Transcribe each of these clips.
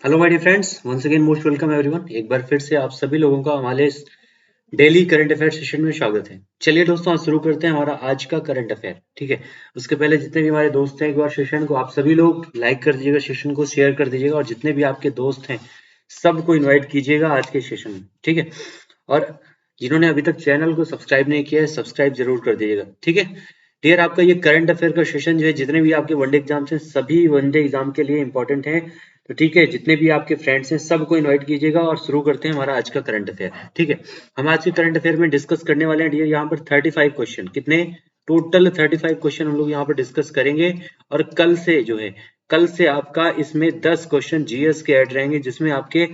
Hello my dear friends, once again most welcome everyone. एक बार फिर से आप सभी लोगों का हमारे इस डेली करंट अफेयर सेशन में स्वागत है। चलिए दोस्तों, आज शुरू करते हैं हमारा आज का करंट अफेयर। ठीक है, उसके पहले जितने भी हमारे दोस्त हैं, एक बार सेशन को आप सभी लोग लाइक कर दीजिएगा, सेशन को शेयर कर दीजिएगा और जितने भी आपके दोस्त हैं सबको इन्वाइट कीजिएगा आज के सेशन में। ठीक है, और जिन्होंने अभी तक चैनल को सब्सक्राइब नहीं किया है, सब्सक्राइब जरूर कर दीजिएगा। ठीक है डियर, आपका ये करंट अफेयर का सेशन जो है, जितने भी आपके वनडे एग्जाम्स हैं सभी वनडे एग्जाम के लिए इंपॉर्टेंट है। तो ठीक है, जितने भी आपके फ्रेंड्स हैं सबको इनवाइट कीजिएगा और शुरू करते हैं हमारा आज का करंट अफेयर। ठीक है, हम आज के करंट अफेयर में डिस्कस करने वाले हैं डियर यहाँ पर 35 क्वेश्चन। कितने? टोटल 35 क्वेश्चन हम लोग यहाँ पर डिस्कस करेंगे। और कल से जो है, कल से आपका इसमें 10 क्वेश्चन जीएस के ऐड रहेंगे, जिसमें आपके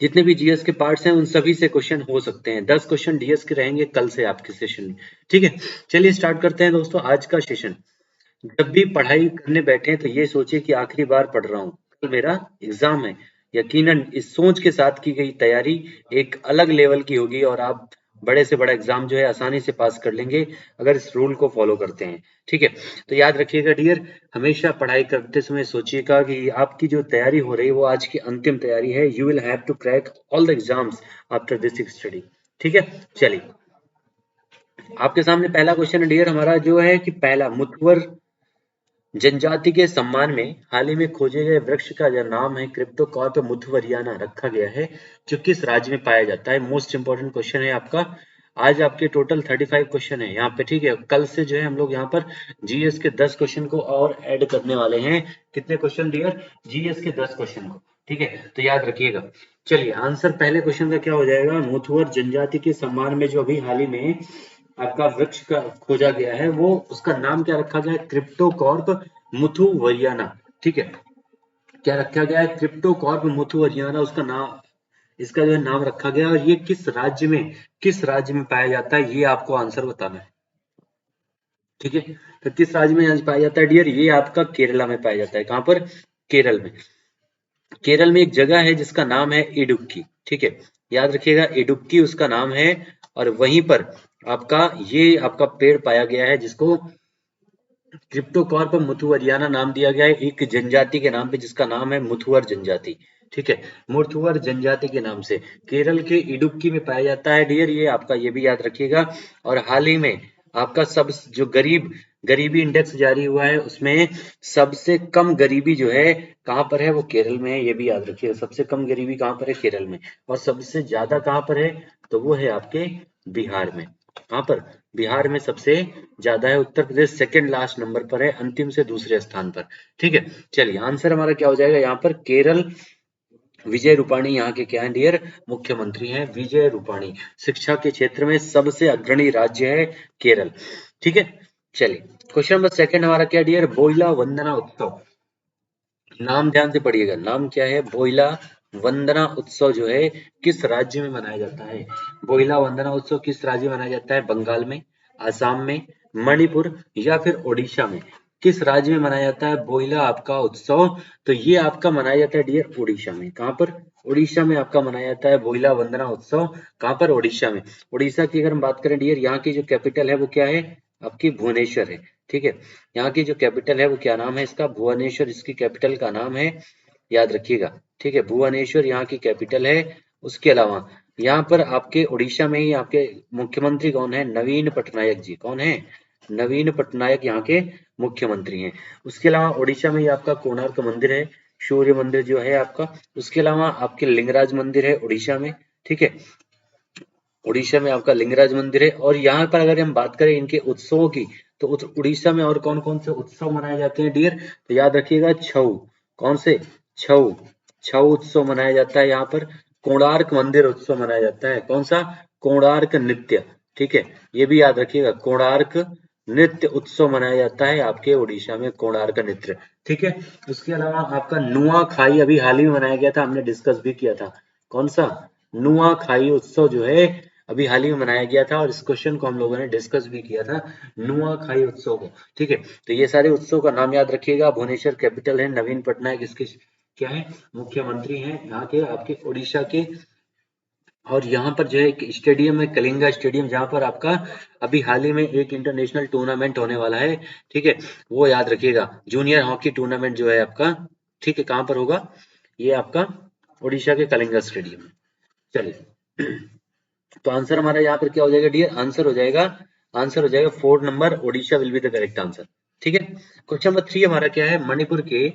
जितने भी जीएस के पार्ट्स हैं उन सभी से क्वेश्चन हो सकते हैं। 10 क्वेश्चन डीएस के रहेंगे कल से आपके सेशन में। ठीक है, चलिए स्टार्ट करते हैं दोस्तों आज का सेशन। जब भी पढ़ाई करने बैठे तो ये सोचे कि आखिरी बार पढ़ रहा हूँ, कल मेरा एग्जाम है। यकीनन इस सोच के साथ की गई तैयारी एक अलग लेवल की होगी और आप बड़े से बड़ा एग्जाम जो है आसानी से पास कर लेंगे अगर इस रूल को फॉलो करते हैं। ठीक है, तो याद रखिएगा डियर, हमेशा पढ़ाई करते समय सोचिएगा कि आपकी जो तैयारी हो रही है वो आज की अंतिम तैयारी है। You will have to crack all the exams after this study. ठीक है, चलिए आपके सामने पहला क्वेश्चन है डियर हमारा, जो है कि पहला, मुथवर जनजाति के सम्मान में हाल ही में खोजे गए वृक्ष का जो नाम है क्रिप्टोकॉर्प मुथुवरियाना रखा गया है, जो किस राज्य में पाया जाता है। मोस्ट इंपोर्टेंट क्वेश्चन है आपका। आज आपके टोटल 35 क्वेश्चन है यहाँ पे। ठीक है, कल से जो है हम लोग यहाँ पर जीएस के 10 क्वेश्चन को और ऐड करने वाले हैं। कितने क्वेश्चन डियर? जीएस के 10 क्वेश्चन को। ठीक है, तो याद रखिएगा। चलिए आंसर पहले क्वेश्चन का क्या हो जाएगा? मुथुवर जनजाति के सम्मान में जो अभी हाल ही में आपका वृक्ष का खोजा गया है, वो उसका नाम क्या रखा गया है? क्रिप्टोकॉर्प मुथुवरियाना। ठीक है, क्या रखा गया है? क्रिप्टोकॉर्प मुथुवरियाना उसका नाम, इसका जो है नाम रखा गया है। और ये किस राज्य में पाया जाता है, ये आपको आंसर बताना है। ठीक है, तो किस राज्य में आज पाया जाता है डियर? ये आपका केरला में पाया जाता है। कहां पर? केरल में। केरल में एक जगह है जिसका नाम है इडुक्की। ठीक है, याद रखिएगा, इडुक्की उसका नाम है। और वहीं पर आपका ये आपका पेड़ पाया गया है जिसको क्रिप्टोकॉर्प मुथुवरियाना नाम दिया गया है, एक जनजाति के नाम पे जिसका नाम है मुथुवर जनजाति। ठीक है, मुथुवर जनजाति के नाम से केरल के इडुक्की में पाया जाता है डियर, ये आपका ये भी याद रखिएगा। और हाल ही में आपका सब जो गरीबी इंडेक्स जारी हुआ है उसमें सबसे कम गरीबी जो है कहाँ पर है? वो केरल में है, ये भी याद रखिएगा। सबसे कम गरीबी कहाँ पर है? केरल में। और सबसे ज्यादा कहाँ पर है? तो वो है आपके बिहार में। कहाँ पर? बिहार में सबसे ज्यादा है। Uttar Pradesh second last number पर है, अंतिम से दूसरे स्थान पर। ठीक है, चलिए आंसर हमारा क्या हो जाएगा यहाँ पर? केरल। विजय रूपाणी यहाँ के क्या है डियर? मुख्यमंत्री हैं विजय रूपाणी। शिक्षा के क्षेत्र में सबसे अग्रणी राज्य है केरल। ठीक है, चलिए क्वेश्चन नंबर सेकंड हमारा क्या डियर? बोइला वंदना उत्सव। नाम ध्यान से पढ़िएगा, नाम क्या है? बोइला वंदना उत्सव जो है किस राज्य में मनाया जाता है? बोइला वंदना उत्सव किस राज्य में मनाया जाता है? बंगाल में, आसाम में, मणिपुर या फिर ओडिशा में? किस राज्य में मनाया जाता है बोइला आपका उत्सव? तो ये आपका मनाया जाता है डियर उड़ीसा में। कहाँ पर? उड़ीसा में आपका मनाया जाता है बोइला वंदना उत्सव। कहाँ पर? उड़ीसा में। उड़ीसा की अगर हम बात करें डियर, यहाँ की जो कैपिटल है वो क्या है? आपकी भुवनेश्वर है। ठीक है, यहाँ की जो कैपिटल है वो क्या नाम है इसका? भुवनेश्वर इसकी कैपिटल का नाम है, याद रखिएगा। ठीक है, भुवनेश्वर यहाँ की कैपिटल है। उसके अलावा यहाँ पर आपके उड़ीसा में ही आपके मुख्यमंत्री कौन है? नवीन पटनायक जी। कौन है? नवीन पटनायक यहाँ के मुख्यमंत्री हैं। उसके अलावा उड़ीसा में ही आपका कोणार्क मंदिर है, सूर्य मंदिर जो है आपका। उसके अलावा आपके लिंगराज मंदिर है उड़ीसा में। ठीक है, उड़ीसा में आपका लिंगराज मंदिर है। और यहाँ पर अगर हम बात करें इनके उत्सवों की, तो उड़ीसा में और कौन कौन से उत्सव मनाए जाते हैं डियर? तो याद रखिएगा, छऊ। कौन से? छऊ। छऊ उत्सव मनाया जाता है यहाँ पर। कोणार्क मंदिर उत्सव मनाया जाता है। कौन सा? कोणार्क नृत्य। ठीक है, ये भी याद रखिएगा, कोणार्क नृत्य उत्सव मनाया जाता है आपके उड़ीसा में, कोणार्क नृत्य। ठीक है, उसके अलावा आपका नुआखाई अभी हाल ही में मनाया गया था, हमने डिस्कस भी किया था। कौन सा? नुआखाई उत्सव जो है अभी हाल ही में मनाया गया था और इस क्वेश्चन को हम लोगों ने डिस्कस भी किया था, नुआखाई उत्सव को। ठीक है, तो ये सारे उत्सव का नाम याद रखिएगा। भुवनेश्वर कैपिटल है, नवीन पटनायक इसके क्या है? मुख्यमंत्री हैं यहाँ के आपके उड़ीसा के। और यहाँ पर जो है एक स्टेडियम है, कलिंगा स्टेडियम, जहाँ पर आपका अभी हाल ही में एक इंटरनेशनल टूर्नामेंट होने वाला है। ठीक है, वो याद रखिएगा, जूनियर हॉकी टूर्नामेंट जो है आपका। ठीक है, कहाँ पर होगा? ये आपका उड़ीसा के कलिंगा स्टेडियम में। चलिए तो आंसर हमारा यहाँ पर क्या हो जाएगा डियर, आंसर हो जाएगा 4 number, Odisha will be the correct answer. ठीक है। क्वेश्चन नंबर 3 हमारा क्या है, मणिपुर के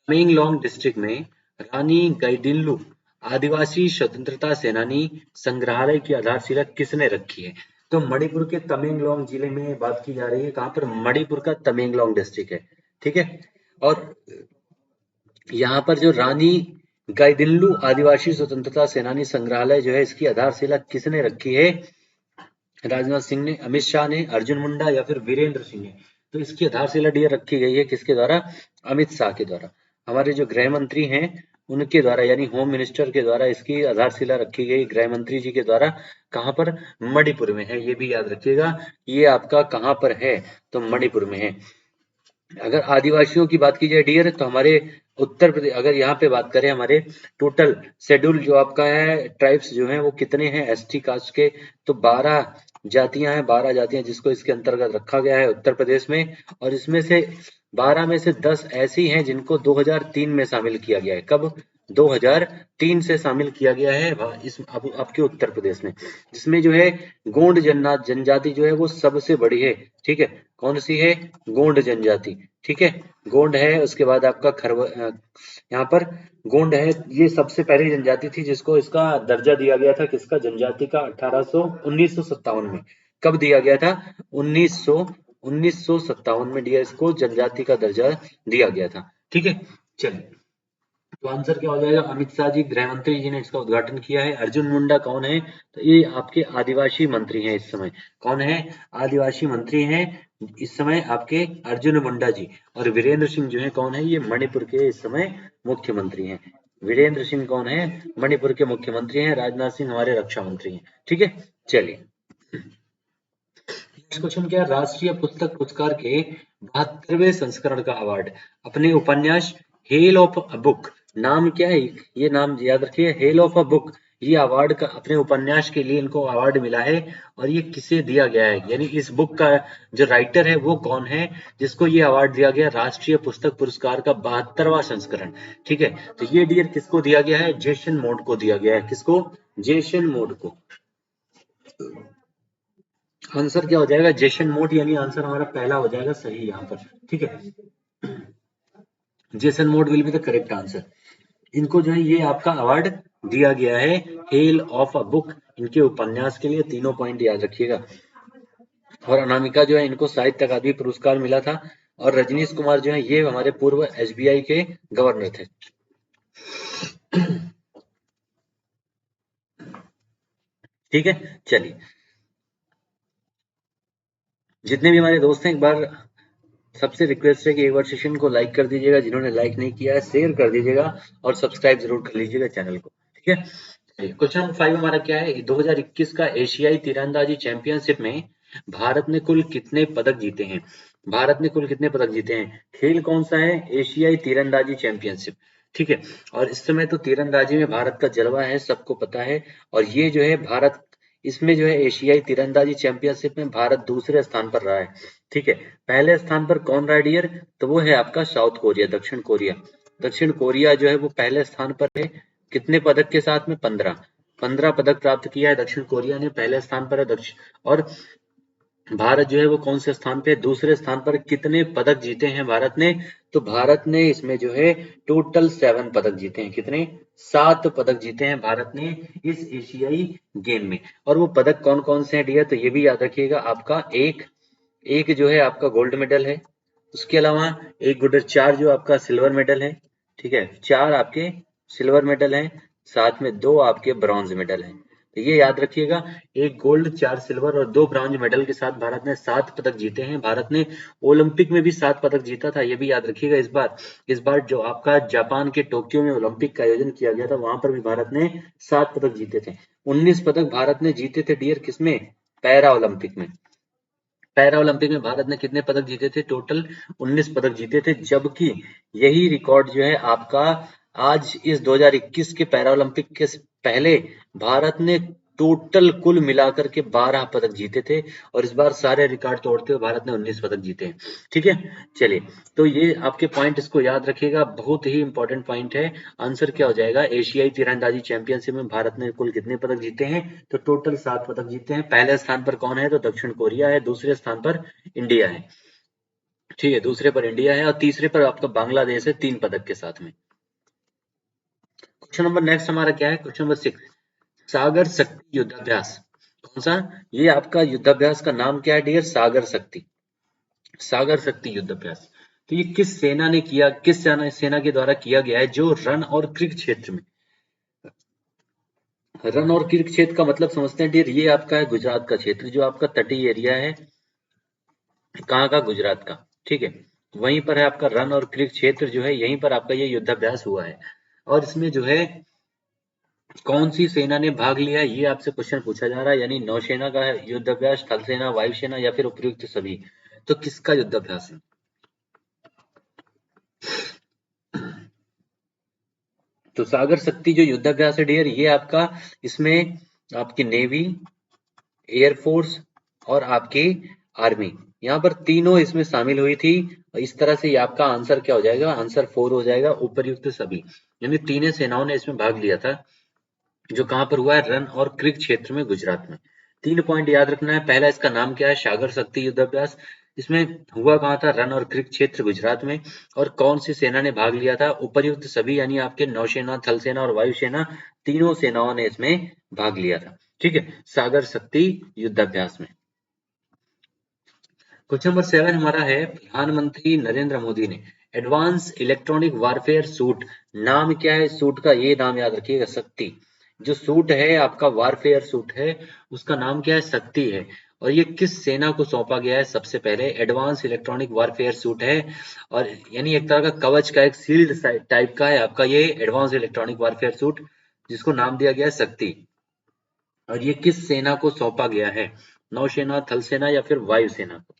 तमेंगलोंग डिस्ट्रिक्ट में रानी गाइडिनलू आदिवासी स्वतंत्रता सेनानी संग्रहालय की आधारशिला किसने रखी है? तो मणिपुर के तमेंगलोंग जिले में बात की जा रही है, कहां पर, मणिपुर का तमेंगलोंग डिस्ट्रिक्ट है। ठीक है। और यहाँ पर जो रानी गाइडिनलू आदिवासी स्वतंत्रता सेनानी संग्रहालय जो है, इसकी आधारशिला किसने रखी है? राजनाथ सिंह ने, अमित शाह ने, अर्जुन मुंडा या फिर वीरेंद्र सिंह ने? तो इसकी आधारशिला डियर रखी गई है किसके द्वारा? अमित शाह के द्वारा। हमारे जो गृह मंत्री हैं उनके द्वारा, यानी होम मिनिस्टर के द्वारा इसकी आधारशिला रखी गई, गृह मंत्री जी के द्वारा। कहां पर? मणिपुर में है, ये भी याद रखिएगा। ये आपका कहां पर है? तो मणिपुर में है। अगर आदिवासियों की बात की जाए डियर, तो हमारे उत्तर प्रदेश, अगर यहाँ पे बात करें, हमारे टोटल शेड्यूल जो आपका है, ट्राइब्स जो हैं वो कितने हैं एसटी कास्ट के? तो 12 जातियां हैं, 12 जातियां जिसको इसके अंतर्गत रखा गया है उत्तर प्रदेश में। और इसमें से 12 में से 10 ऐसी हैं जिनको 2003 में शामिल किया गया है। कब? 2003 से शामिल किया गया है इस आपके उत्तर प्रदेश में, जिसमें जो है गोंड जनजाति जो है वो सबसे बड़ी है। ठीक है। कौन सी है? गोंड जनजाति। ठीक है। गोंड है, उसके बाद आपका यहाँ पर गोंड है, ये सबसे पहली जनजाति थी जिसको इसका दर्जा दिया गया था, किसका? जनजाति का 1957 में। कब दिया गया था? 1957 में डियर इसको जनजाति का दर्जा दिया गया था। ठीक है। चलिए तो आंसर क्या हो जाएगा? अमित शाह जी, गृह मंत्री जी ने इसका उद्घाटन किया है। अर्जुन मुंडा कौन है? तो ये आपके आदिवासी मंत्री हैं इस समय। कौन है? आदिवासी मंत्री हैं इस समय आपके अर्जुन मुंडा जी। और वीरेंद्र सिंह जो है कौन है? ये मणिपुर के इस समय मुख्यमंत्री हैं। वीरेंद्र सिंह कौन है? मणिपुर के मुख्यमंत्री हैं। राजनाथ सिंह हमारे रक्षा मंत्री हैं। ठीक है। चलिए नेक्स्ट क्वेश्चन क्या है, राष्ट्रीय पुस्तक पुरस्कार के 72वें संस्करण का अवार्ड अपने उपन्यास हेल ऑफ अ बुक, नाम क्या है? ये नाम याद रखिए, हेल ऑफ अ बुक। ये अवार्ड का अपने उपन्यास के लिए इनको अवार्ड मिला है। और ये किसे दिया गया है, यानी इस बुक का जो राइटर है वो कौन है जिसको ये अवार्ड दिया गया? राष्ट्रीय पुस्तक पुरस्कार का 72वां संस्करण। ठीक है। तो ये डियर किसको दिया गया है? जेसन मोड को दिया गया है। किसको? जेसन मोड को। आंसर क्या हो जाएगा? जेसन मोड, यानी आंसर हमारा पहला हो जाएगा सही यहाँ पर। ठीक है। Jason mode will be the correct answer. इनको जो है ये आपका अवार्ड दिया गया है हेल ऑफ अ बुक, इनके उपन्यास के लिए। तीनों पॉइंट याद रखिएगा। और अनामिका जो है इनको साहित्य अकादमी पुरस्कार मिला था। और रजनीश कुमार जो है ये हमारे पूर्व एसबीआई के गवर्नर थे। ठीक है। चलिए जितने भी हमारे दोस्त हैं, एक बार सबसे रिक्वेस्ट है कि एक बार सेशन को लाइक कर दीजिएगा, जिन्होंने लाइक नहीं किया है शेयर कर दीजिएगा, और सब्सक्राइब जरूर कर लीजिएगा चैनल को। ठीक है। क्वेश्चन नंबर 5 हमारा क्या है, 2021 का एशियाई तीरंदाजी चैंपियनशिप में भारत ने कुल कितने पदक जीते हैं? भारत ने कुल कितने पदक जीते हैं? खेल कौन सा है? एशियाई तीरंदाजी चैंपियनशिप। ठीक है। और इस समय तो तीरंदाजी में भारत का जलवा है, सबको पता है। और ये जो है भारत, इसमें जो है एशियाई तीरंदाजी चैंपियनशिप में भारत दूसरे स्थान पर रहा है। ठीक है। पहले स्थान पर कौन रहा है डियर? तो वो है आपका साउथ कोरिया, दक्षिण कोरिया। दक्षिण कोरिया जो है वो पहले स्थान पर है। कितने पदक के साथ में? 15 पदक प्राप्त किया है दक्षिण कोरिया ने, पहले स्थान पर है दक्षिण। और भारत जो है वो कौन से स्थान पे? दूसरे स्थान पर। कितने पदक जीते हैं भारत ने? तो भारत ने इसमें जो है टोटल 7 पदक जीते हैं। कितने? 7 पदक जीते हैं भारत ने इस एशियाई गेम में। और वो पदक कौन कौन से हैं डियर? तो ये भी याद रखिएगा, आपका एक जो है आपका गोल्ड मेडल है, उसके अलावा एक गुडर 4 जो आपका सिल्वर मेडल है। ठीक है। 4 आपके सिल्वर मेडल हैं, साथ में 2 आपके ब्रॉन्ज मेडल हैं। तो ये याद रखिएगा, एक गोल्ड, 4 सिल्वर और 2 ब्रॉन्ज मेडल के साथ भारत ने 7 पदक जीते हैं। भारत ने ओलंपिक में भी 7 पदक जीता था, ये भी याद रखिएगा। इस बार जो आपका जापान के टोक्यो में ओलंपिक का आयोजन किया गया था, वहां पर भी भारत ने 7 पदक जीते थे। 19 पदक भारत ने जीते थे डियर, किसमें? पैरा ओलंपिक में। पैरा ओलंपिक में भारत ने कितने पदक जीते थे? टोटल 19 पदक जीते थे। जबकि यही रिकॉर्ड जो है आपका आज इस 2021 के पैरा ओलंपिक के पहले भारत ने टोटल कुल मिलाकर के 12 पदक जीते थे और इस बार सारे रिकॉर्ड तोड़ते हुए भारत ने 19 पदक जीते हैं। ठीक है, चलिए तो ये आपके पॉइंट, इसको याद रखिएगा, बहुत ही इंपॉर्टेंट पॉइंट है। आंसर क्या हो जाएगा, एशियाई तीरंदाजी चैंपियनशिप में भारत ने कुल कितने पदक जीते हैं, तो टोटल 7 पदक जीते हैं। पहले स्थान पर कौन है, तो दक्षिण कोरिया है, दूसरे स्थान पर इंडिया है। ठीक है, दूसरे पर इंडिया है और तीसरे पर आपका बांग्लादेश है 3 पदक के साथ में। क्वेश्चन नंबर नेक्स्ट हमारा क्या है, क्वेश्चन नंबर 6, सागर शक्ति युद्धाभ्यास कौन सा, ये आपका युद्धाभ्यास का नाम क्या है डियर, सागर शक्ति, सागर शक्ति युद्धाभ्यास। तो ये किस सेना ने किया, किस सेना के द्वारा किया गया है, जो रन और क्रिक क्षेत्र में, रन और क्रिक क्षेत्र का मतलब समझते हैं डियर, ये आपका है गुजरात का क्षेत्र, जो आपका तटीय एरिया है, कहाँ का, गुजरात का। ठीक है, वहीं पर है आपका रन और क्रिक क्षेत्र जो है, यहीं पर आपका ये युद्धाभ्यास हुआ है। और इसमें जो है कौन सी सेना ने भाग लिया, ये आपसे क्वेश्चन पूछा जा रहा है, यानी नौसेना का है युद्धाभ्यास, थल सेना, वायुसेना या फिर उपयुक्त सभी, तो किसका युद्धाभ्यास है। तो सागर शक्ति जो युद्धाभ्यास है डियर, ये आपका, इसमें आपकी नेवी, एयरफोर्स और आपकी आर्मी, यहाँ पर तीनों इसमें शामिल हुई थी। इस तरह से ये आपका आंसर क्या हो जाएगा, आंसर 4 हो जाएगा, उपर्युक्त सभी, यानी तीनों सेनाओं ने इसमें भाग लिया था, जो कहां पर हुआ है, रन और क्रिक क्षेत्र में, गुजरात में। 3 पॉइंट याद रखना है, पहला इसका नाम क्या है, सागर शक्ति युद्धाभ्यास, इसमें हुआ कहां था, रन और क्रिक क्षेत्र गुजरात में, और कौन सी सेना ने भाग लिया था, उपर्युक्त सभी, यानी आपके नौसेना, थल सेना और वायुसेना, तीनों सेनाओं ने इसमें भाग लिया था। ठीक है, सागर शक्ति युद्धाभ्यास में। क्वेश्चन नंबर 7 हमारा है, प्रधानमंत्री नरेंद्र मोदी ने एडवांस इलेक्ट्रॉनिक वारफेयर सूट, नाम क्या है सूट का, ये नाम याद रखिएगा, शक्ति। जो सूट है आपका वारफेयर सूट है, उसका नाम क्या है, शक्ति है। और ये किस सेना को सौंपा गया है, सबसे पहले एडवांस इलेक्ट्रॉनिक वारफेयर सूट है, और यानी एक तरह का कवच का, एक शील्ड टाइप का है आपका ये एडवांस इलेक्ट्रॉनिक वारफेयर सूट, जिसको नाम दिया गया है शक्ति। और ये किस सेना को सौंपा गया है, नौसेना, थल सेना या फिर वायुसेना को।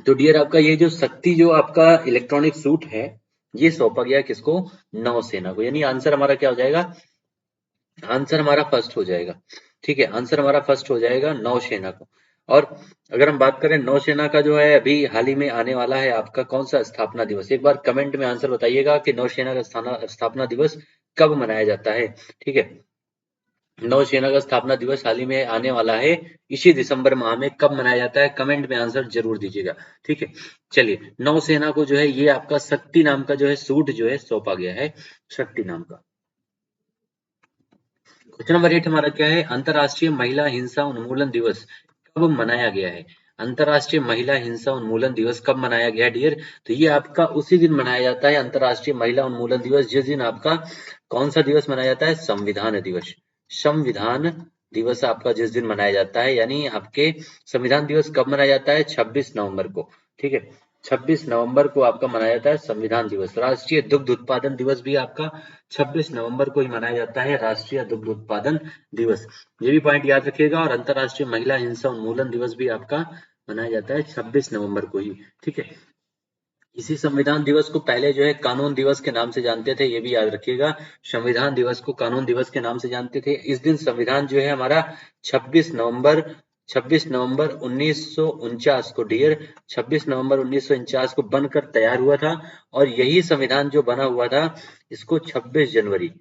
तो डियर आपका ये जो शक्ति, जो आपका इलेक्ट्रॉनिक सूट है, ये सौंपा गया किसको, नौसेना को, यानी आंसर हमारा क्या हो जाएगा, आंसर हमारा फर्स्ट हो जाएगा। ठीक है, आंसर हमारा फर्स्ट हो जाएगा, नौसेना को। और अगर हम बात करें नौसेना का, जो है अभी हाल ही में आने वाला है आपका कौन सा स्थापना दिवस, एक बार कमेंट में आंसर बताइएगा कि नौसेना का स्थापना दिवस कब मनाया जाता है। ठीक है, नौसेना का स्थापना दिवस हाल ही में आने वाला है, इसी दिसंबर माह में, कब मनाया जाता है, कमेंट में आंसर जरूर दीजिएगा। ठीक है, चलिए, नौसेना को जो है ये आपका शक्ति नाम का जो है सूट जो है सौंपा गया है, शक्ति नाम का। क्वेश्चन नंबर 8 हमारा क्या है, अंतरराष्ट्रीय महिला हिंसा उन्मूलन दिवस कब मनाया गया है, अंतरराष्ट्रीय महिला हिंसा उन्मूलन दिवस कब मनाया गया है डियर, तो ये आपका उसी दिन मनाया जाता है, अंतरराष्ट्रीय महिला उन्मूलन दिवस, जिस दिन आपका कौन सा दिवस मनाया जाता है, संविधान दिवस, संविधान दिवस आपका जिस दिन मनाया जाता है, यानी आपके संविधान दिवस कब मनाया जाता है, 26 नवंबर को। ठीक है, 26 नवंबर को आपका मनाया जाता है संविधान दिवस। राष्ट्रीय दुग्ध उत्पादन दिवस भी आपका 26 नवंबर को ही मनाया जाता है, राष्ट्रीय दुग्ध उत्पादन दिवस, ये भी पॉइंट याद रखिएगा। और अंतरराष्ट्रीय महिला हिंसा उन्मूलन दिवस भी आपका मनाया जाता है 26 नवंबर को ही। ठीक है, इसी संविधान दिवस को पहले जो है कानून दिवस के नाम से जानते थे, ये भी याद रखिएगा, संविधान दिवस को कानून दिवस के नाम से जानते थे। इस दिन संविधान जो है हमारा 26 नवंबर 1949 को डियर, 26 नवंबर 1949 को बनकर तैयार हुआ था। और यही संविधान जो बना हुआ था, इसको 26 जनवरी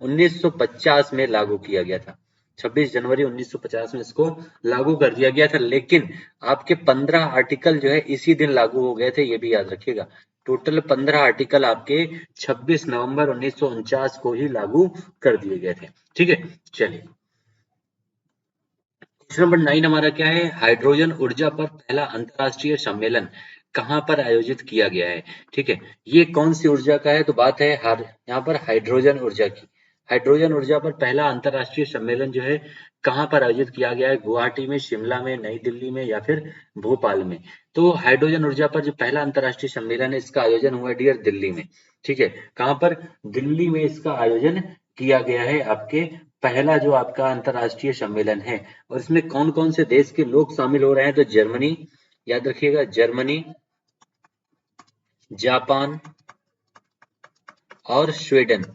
1950 में लागू किया गया था, 26 जनवरी 1950 में इसको लागू कर दिया गया था। लेकिन आपके 15 आर्टिकल जो है इसी दिन लागू हो गए थे, ये भी याद रखिएगा। टोटल 15 आर्टिकल आपके 26 नवंबर 1949 को ही लागू कर दिए गए थे। ठीक है, चलिए, क्वेश्चन नंबर 9 हमारा क्या है, हाइड्रोजन ऊर्जा पर पहला अंतरराष्ट्रीय सम्मेलन कहां पर आयोजित किया गया है। ठीक है, ये कौन सी ऊर्जा का है, तो बात है यहाँ पर हाइड्रोजन ऊर्जा की। हाइड्रोजन ऊर्जा पर पहला अंतरराष्ट्रीय सम्मेलन जो है कहां पर आयोजित किया गया है, गुवाहाटी में, शिमला में, नई दिल्ली में या फिर भोपाल में। तो हाइड्रोजन ऊर्जा पर जो पहला अंतरराष्ट्रीय सम्मेलन है, इसका आयोजन हुआ डियर दिल्ली में। ठीक है, कहां पर, दिल्ली में इसका आयोजन किया गया है, आपके पहला जो आपका अंतरराष्ट्रीय सम्मेलन है। और इसमें कौन कौन से देश के लोग शामिल हो रहे हैं, तो जर्मनी, याद रखिएगा, जर्मनी, जापान और स्वीडन,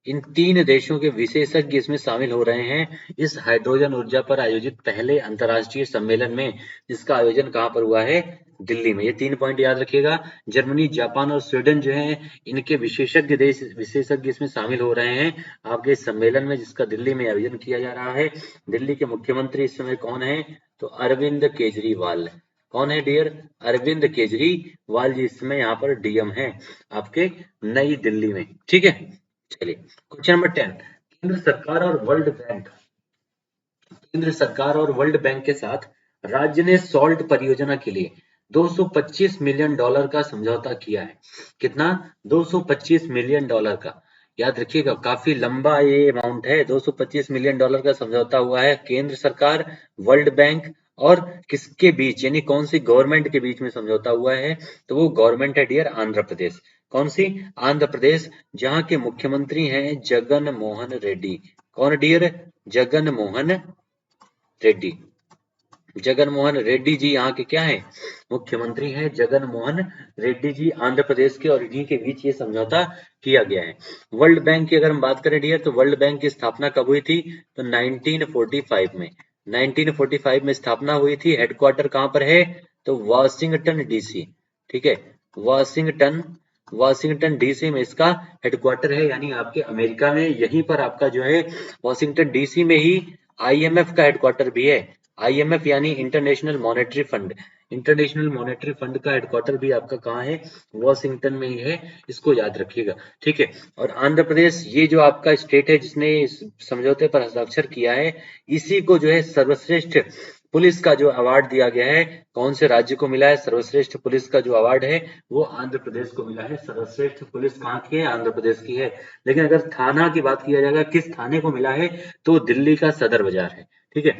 इन 3 देशों के विशेषज्ञ इसमें शामिल हो रहे हैं इस हाइड्रोजन ऊर्जा पर आयोजित पहले अंतर्राष्ट्रीय सम्मेलन में, जिसका आयोजन कहाँ पर हुआ है? दिल्ली में। ये 3 पॉइंट याद रखिएगा। जर्मनी, जापान और स्वीडन जो है इनके विशेषज्ञ इसमें शामिल हो रहे हैं आपके इस सम्मेलन में, जिसका दिल्ली में आयोजन किया जा रहा है। दिल्ली के मुख्यमंत्री इस समय कौन है? तो अरविंद केजरीवाल। कौन है डियर? अरविंद केजरीवाल जी इस समय यहाँ पर डीएम है आपके नई दिल्ली में। ठीक है, चलिए क्वेश्चन नंबर 10। केंद्र सरकार और वर्ल्ड बैंक के साथ राज्य ने सॉल्ट परियोजना के लिए 225 मिलियन डॉलर का समझौता किया है। कितना? 225 मिलियन डॉलर का। याद रखिएगा, काफी लंबा ये अमाउंट है। 225 मिलियन डॉलर का समझौता हुआ है केंद्र सरकार, वर्ल्ड बैंक और किसके बीच, यानी कौन सी गवर्नमेंट के बीच में समझौता हुआ है? तो वो गवर्नमेंट है डियर आंध्र प्रदेश। कौन सी? आंध्र प्रदेश, जहां के मुख्यमंत्री हैं जगन मोहन रेड्डी। कौन डियर? जगन मोहन रेड्डी। जगन मोहन रेड्डी जी यहाँ के क्या है? मुख्यमंत्री हैं जगन मोहन रेड्डी जी आंध्र प्रदेश के, और इन्हीं के बीच ये समझौता किया गया है। वर्ल्ड बैंक की अगर हम बात करें डियर, तो वर्ल्ड बैंक की स्थापना कब हुई थी? तो 1945 में। 1945 में स्थापना हुई थी। हेडक्वार्टर कहाँ पर है? तो वाशिंगटन डीसी। ठीक है, वाशिंगटन वाशिंगटन डीसी में इसका हेडक्वार्टर है, यानी आपके अमेरिका में। यहीं पर आपका जो है वाशिंगटन डीसी में ही आईएमएफ का हेडक्वार्टर भी है। आईएमएफ यानी international monetary fund. International monetary fund का हेडक्वार्टर भी आपका कहाँ है? वॉशिंगटन में ही है। इसको याद रखिएगा। ठीक है, और आंध्र प्रदेश ये जो आपका स्टेट है जिसने इस समझौते पर हस्ताक्षर किया है, इसी को जो है सर्वश्रेष्ठ पुलिस का जो अवार्ड दिया गया है, कौन से राज्य को मिला है? सर्वश्रेष्ठ पुलिस का जो अवार्ड है वो आंध्र प्रदेश को मिला है। सर्वश्रेष्ठ पुलिस कहाँ की है? आंध्र प्रदेश की है। लेकिन अगर थाना की बात किया जाएगा, किस थाने को मिला है? तो दिल्ली का सदर बाजार है। ठीक है,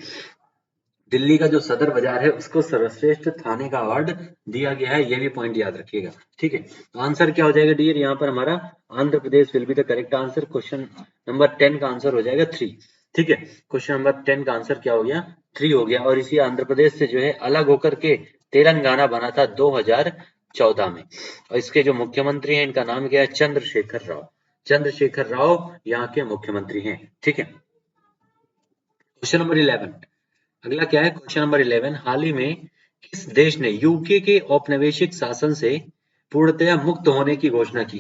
दिल्ली का जो सदर बाजार है उसको सर्वश्रेष्ठ थाने का अवार्ड दिया गया है। ये भी पॉइंट याद रखिएगा। ठीक है, तो आंसर क्या हो जाएगा डियर? यहाँ पर हमारा Andhra Pradesh will be the correct answer. Question number 10 का आंसर हो जाएगा 3। ठीक है, क्वेश्चन नंबर 10 का आंसर क्या हो गया? 3 हो गया। और इसी आंध्र प्रदेश से जो है अलग होकर के तेलंगाना बना था 2014 में, और इसके जो मुख्यमंत्री हैं इनका नाम क्या है? चंद्रशेखर राव। चंद्रशेखर राव यहाँ के मुख्यमंत्री हैं। ठीक है, क्वेश्चन नंबर 11। अगला क्या है? Question number 11। हाल ही में किस देश ने यूके के औपनिवेशिक शासन से पूर्णतया मुक्त होने की घोषणा की?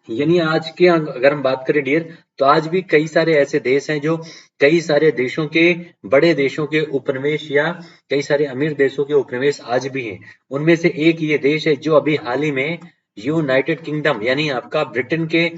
यानी आज के अगर हम बात करें डियर, तो आज भी कई सारे ऐसे देश हैं जो कई सारे देशों के, बड़े देशों के उपनिवेश या कई सारे अमीर देशों के उपनिवेश आज भी हैं। उनमें से एक ये देश है जो अभी हाल ही में यूनाइटेड किंगडम यानी आपका ब्रिटेन के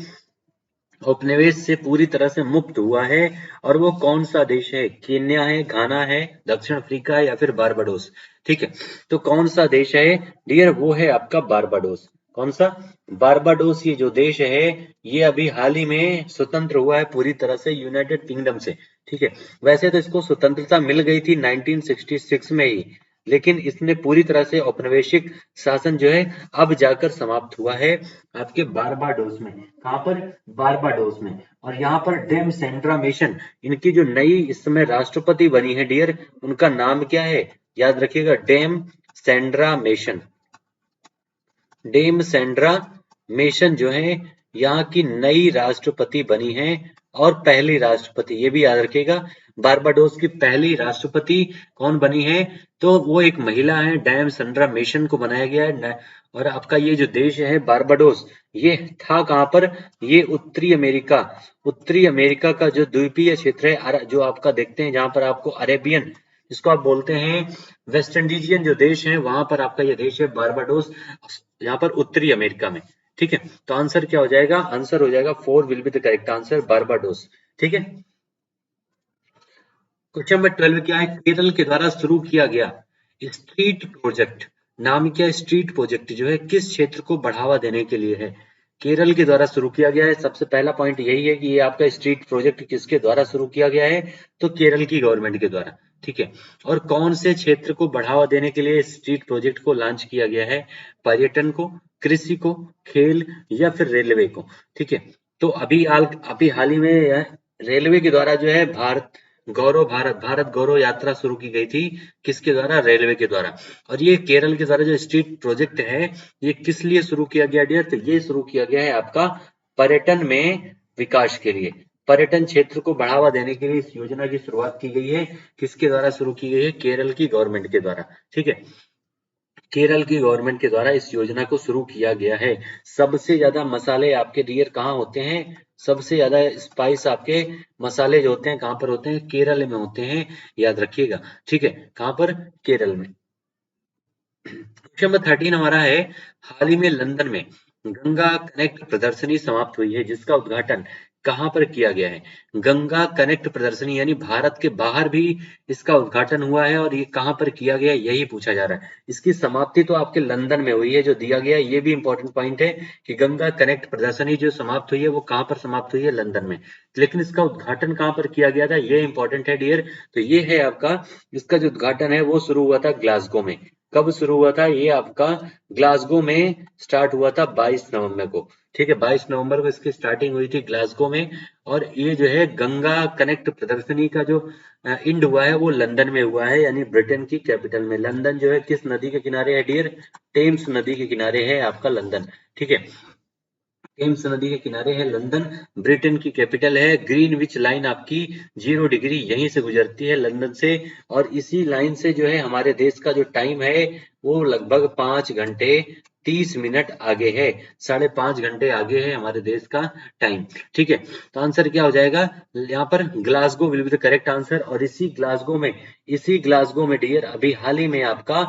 उपनिवेश से पूरी तरह से मुक्त हुआ है। और वो कौन सा देश है? केन्या है, घाना है, दक्षिण अफ्रीका है या फिर बारबाडोस। ठीक है, तो कौन सा देश है डियर? वो है आपका बारबाडोस। कौन सा? बारबाडोस। ये जो देश है ये अभी हाल ही में स्वतंत्र हुआ है पूरी तरह से यूनाइटेड किंगडम से। ठीक है, वैसे तो इसको स्वतंत्रता मिल गई थी 1966 में ही, लेकिन इसने पूरी तरह से औपनिवेशिक शासन जो है अब जाकर समाप्त हुआ है आपके बारबाडोस में। कहां पर? बारबाडोस में। और यहाँ पर डेम सेंड्रा मेशन, इनकी जो नई इस समय राष्ट्रपति बनी है डियर, उनका नाम क्या है? याद रखिएगा, Dame Sandra Mason. Dame Sandra Mason जो है यहाँ की नई राष्ट्रपति बनी है, और पहली राष्ट्रपति, ये भी याद रखिएगा, बारबाडोस की पहली राष्ट्रपति कौन बनी है? तो वो एक महिला है। डैम सेंड्रा मेशन को बनाया गया है। और आपका ये जो देश है बारबाडोस, ये था कहाँ पर? ये उत्तरी अमेरिका का जो द्वीपीय क्षेत्र है, जो आपका देखते हैं जहां पर आपको अरेबियन, जिसको आप बोलते हैं वेस्ट इंडीजियन जो देश है, वहां पर आपका ये देश है बारबाडोस, यहाँ पर उत्तरी अमेरिका में। ठीक है, तो आंसर क्या हो जाएगा? आंसर हो जाएगा 4 will be the correct answer, Barbados. ठीक है, क्वेश्चन नंबर 12 क्या है? केरल के द्वारा शुरू किया गया स्ट्रीट प्रोजेक्ट, नाम क्या? स्ट्रीट प्रोजेक्ट जो है किस क्षेत्र को बढ़ावा देने के लिए है? केरल के द्वारा शुरू किया गया है। सबसे पहला पॉइंट यही है कि ये आपका स्ट्रीट प्रोजेक्ट किसके द्वारा शुरू किया गया है? तो केरल की गवर्नमेंट के द्वारा। ठीक है, और कौन से क्षेत्र को बढ़ावा देने के लिए स्ट्रीट प्रोजेक्ट को लॉन्च किया गया है? पर्यटन को, कृषि को, खेल या फिर रेलवे को। ठीक है, तो अभी हाल ही में रेलवे के द्वारा जो है भारत गौरव यात्रा शुरू की गई थी। किसके द्वारा? रेलवे के द्वारा। और ये केरल के द्वारा जो स्ट्रीट प्रोजेक्ट है, ये किस लिए शुरू किया गया डियर? तो ये शुरू किया गया है आपका पर्यटन में विकास के लिए, पर्यटन क्षेत्र को बढ़ावा देने के लिए इस योजना की शुरुआत की गई है। किसके द्वारा शुरू की गई है? केरल की गवर्नमेंट के द्वारा। ठीक है, केरल की गवर्नमेंट के द्वारा इस योजना को शुरू किया गया है। सबसे ज्यादा मसाले आपके डियर कहाँ होते हैं? सबसे ज्यादा स्पाइस आपके मसाले जो होते हैं कहाँ पर होते हैं? केरल में होते हैं, याद रखिएगा। ठीक है, कहाँ पर? केरल में। क्वेश्चन नंबर 13 हमारा है, हाल ही में लंदन में गंगा कनेक्ट प्रदर्शनी समाप्त हुई है, जिसका उद्घाटन कहां पर किया गया है? गंगा कनेक्ट प्रदर्शनी यानी भारत के बाहर भी इसका उद्घाटन हुआ है, और ये कहां पर किया गया यही पूछा जा रहा है। इसकी समाप्ति तो आपके लंदन में हुई है, जो दिया गया है ये भी इंपॉर्टेंट पॉइंट है कि गंगा कनेक्ट प्रदर्शनी जो समाप्त हुई है वो कहां पर समाप्त हुई है? लंदन में। लेकिन इसका उद्घाटन कहां पर किया गया था ये इंपॉर्टेंट है डियर। तो ये है आपका, इसका जो उद्घाटन है वो शुरू हुआ था ग्लासगो में। कब शुरू हुआ था? ये आपका ग्लासगो में स्टार्ट हुआ था 22 नवंबर को। ठीक है, 22 नवंबर को इसकी स्टार्टिंग हुई थी ग्लासगो में। और ये जो है गंगा कनेक्ट प्रदर्शनी का जो इंड हुआ है वो लंदन में हुआ है, यानी ब्रिटेन की कैपिटल में। लंदन जो है किस नदी के किनारे है डियर? टेम्स नदी के किनारे है आपका लंदन। ठीक है, टेम्स नदी के किनारे है लंदन, ब्रिटेन की कैपिटल है। ग्रीनविच लाइन आपकी 0 डिग्री यहीं से गुजरती है लंदन से, और इसी लाइन से जो है हमारे देश का जो टाइम है वो लगभग 5 घंटे 30 मिनट आगे है, 5.5 घंटे आगे है हमारे देश का टाइम। ठीक है, तो आंसर क्या हो जाएगा यहाँ पर? Glasgow will be the correct answer. और इसी ग्लासगो में डियर अभी हाल ही में आपका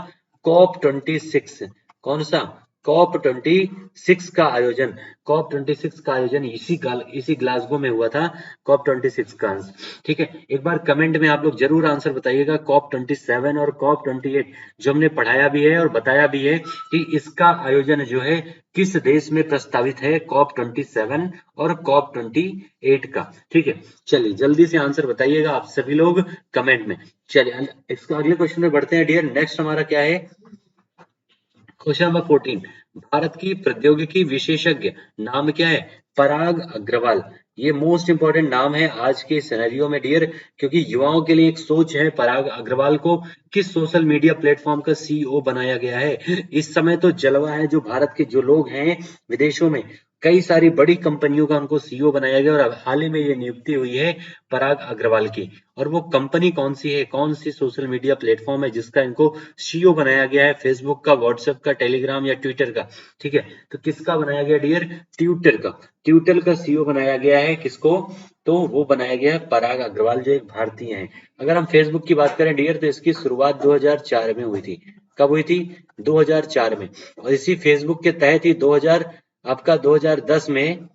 COP26, कौन सा? COP26 का आयोजन, COP26 का आयोजन इसी ग्लासगो में हुआ था। COP26 का आंसर। ठीक है, एक बार कमेंट में आप लोग जरूर आंसर बताइएगा। COP27 और COP28 जो हमने पढ़ाया भी है और बताया भी है कि इसका आयोजन जो है किस देश में प्रस्तावित है, COP27 और COP28 का। ठीक है, चलिए जल्दी से आंसर बताइएगा आप सभी लोग कमेंट में। चलिए इसका अगले क्वेश्चन में बढ़ते हैं डियर। नेक्स्ट हमारा क्या है? क्वेश्चन नंबर 14, भारत की प्रौद्योगिकी विशेषज्ञ नाम क्या है? पराग अग्रवाल। ये मोस्ट इंपोर्टेंट नाम है आज के सिनेरियो में डियर, क्योंकि युवाओं के लिए एक सोच है। पराग अग्रवाल को किस सोशल मीडिया प्लेटफॉर्म का सीईओ बनाया गया है? इस समय तो जलवा है, जो भारत के जो लोग हैं विदेशों में, कई सारी बड़ी कंपनियों का उनको सीईओ बनाया गया, और अब हाल ही में ये नियुक्ति हुई है पराग अग्रवाल की। और वो कंपनी कौन सी है, कौन सी सोशल मीडिया प्लेटफॉर्म है जिसका इनको सीईओ बनाया गया है? फेसबुक का, व्हाट्सएप का, टेलीग्राम या ट्विटर का? ठीक है, तो किसका बनाया गया डियर? ट्विटर का। ट्विटर का सीईओ बनाया गया है किसको? तो वो बनाया गया है पराग अग्रवाल, जो एक भारतीय हैं। अगर हम फेसबुक की बात करें डियर, तो इसकी शुरुआत 2004 में हुई थी। कब हुई थी? 2004 में। और इसी फेसबुक के तहत ही 2010 में,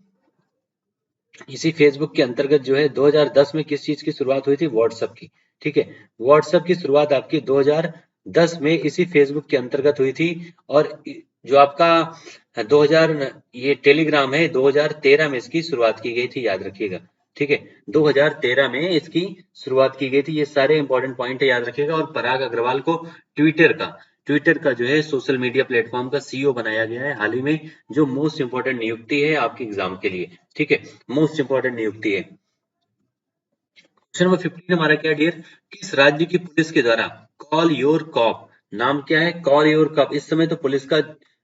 इसी फेसबुक के अंतर्गत जो है 2010 में किस चीज की शुरुआत हुई थी? व्हाट्सएप की। ठीक है, व्हाट्सएप की शुरुआत आपकी 2010 में इसी फेसबुक के अंतर्गत हुई थी। और जो आपका 2000, ये टेलीग्राम है, 2013 में इसकी शुरुआत की गई थी, याद रखिएगा। ठीक है, 2013 में इसकी शुरुआत की गई थी। ये सारे इंपॉर्टेंट पॉइंट है, याद रखिएगा। और पराग अग्रवाल को ट्विटर का जो है सोशल मीडिया प्लेटफॉर्म का सीईओ बनाया गया है हाल ही में, जो मोस्ट इंपोर्टेंट नियुक्ति है आपके एग्जाम के लिए। ठीक है, मोस्ट इंपोर्टेंट नियुक्ति है। क्वेश्चन नंबर 15 हमारा क्या डियर? किस राज्य की पुलिस के द्वारा कॉल योर कॉप, नाम क्या है? Call your COP. इस समय तो पुलिस का